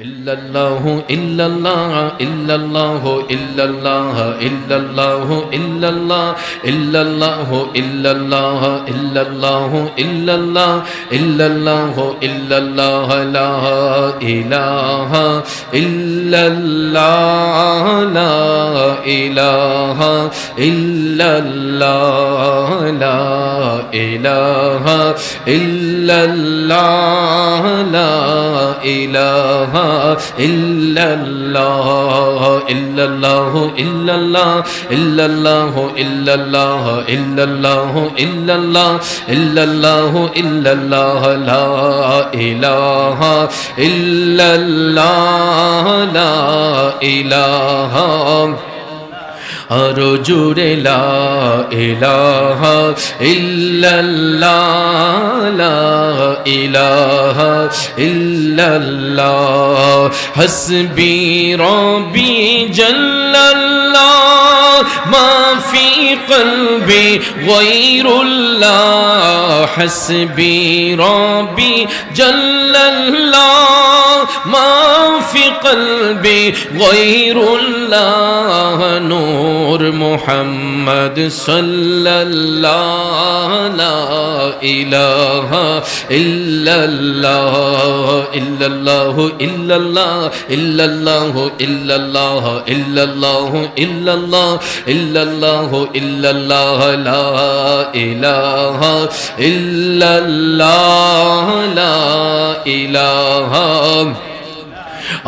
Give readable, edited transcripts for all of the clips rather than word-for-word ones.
ইল্লাল্লাহু ইল্লাল্লাহ ইল্লাল্লাহু ইল্লাল্লাহ ইল্লাল্লাহু ইল্লাল্লাহ ইল্লাল্লাহু ইল্লাল্লাহ ইল্লাল্লাহু ইল্লাল্লাহ ইল্লাল্লাহু ইল্লাল্লাহ লা ইলাহা ইল্লাল্লাহ লা ইলাহা ইল্লাল্লাহ লা ইলাহা ইল্লাল্লাহ লা ইলাহা ইল্লাল্লাহ ইল্লাল্লাহ ইল্লাল্লাহ ইল্লাল্লাহ ইল্লাল্লাহ ইল্লাল্লাহ ইল্লাল্লাহ ইল্লাল্লাহ ইল্লাল্লাহ লা ইলাহা ইল্লাল্লাহ লা ইলাহা আরো জুড়ে লা ইলাহা ইল্লাল্লাহ লা ইলাহা ইল্লাল্লাহ হাসবি রব্বি জাল্লাল্লাহ মা ফি কলবি গায়রুল্লাহ হাসবি রব্বি জাল্লাল্লাহ মা ফি কলবি গায়রুল্লাহ নূর মুহাম্মদ সাল্লাল্লাহু লা ইলাহা ইল্লাল্লাহ ইল্লাল্লাহ ইল্লাল্লাহ ইল্লাল্লাহ ইল্লাল্লাহ ইল্লাল্লাহ ইল্লাল্লাহ ইল্লাল্লাহ ইল্লাল্লাহ লা ইলাহা ইল্লাল্লাহ লা ইলাহা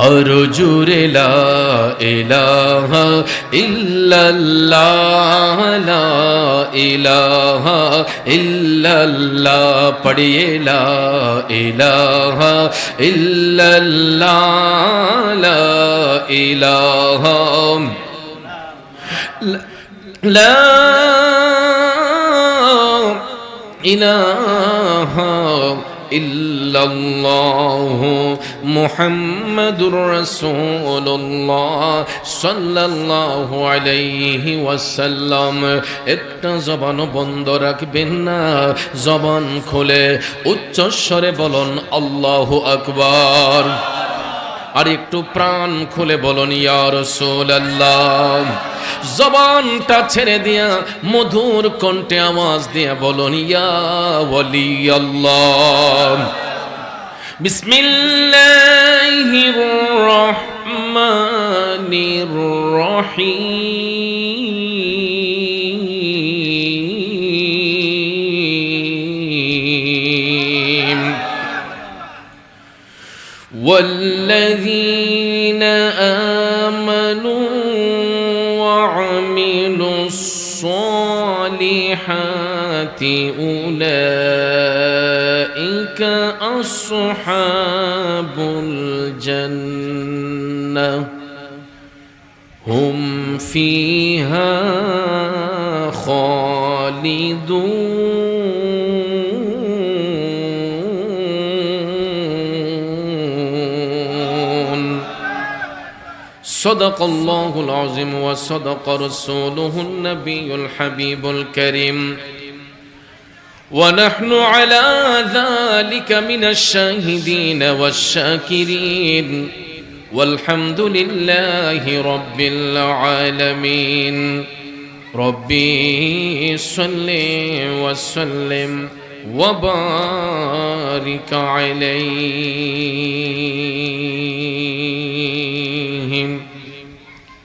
আরো জুড়ে লা ইলাহা ইল্লাল্লাহ লা ইলাহা ইল্লাল্লাহ পড়িয়ে লা ইলাহা ইল্লাল্লাহ লা ইলাহা লা ইলাহা ইল্লাল্লাহু মুহাম্মাদুর রাসূলুল্লাহ সাল্লাল্লাহু আলাইহি ওয়াসাল্লাম। একটা জবান বন্ধ রাখবেন না, জবান খুলে উচ্চ স্বরে বলুন আল্লাহু আকবার। আর একটু প্রাণ খুলে বলুন ইয়া রাসূলুল্লাহ। জবানটা ছেড়ে দিয়া মধুর কণ্ঠে আওয়াজ দিয়া বলুন ইয়া ওয়ালি আল্লাহ। বিসমিল্লাহির রহমানির রহিম। والذين آمنوا وعملوا الصالحات أولئك أصحاب الجنة هم فيها خالدون صدق الله العظيم وصدق رسوله النبي الحبيب الكريم ونحن على ذلك من الشاهدين والشاكرين والحمد لله رب العالمين ربي صل وسلم وبارك عليهم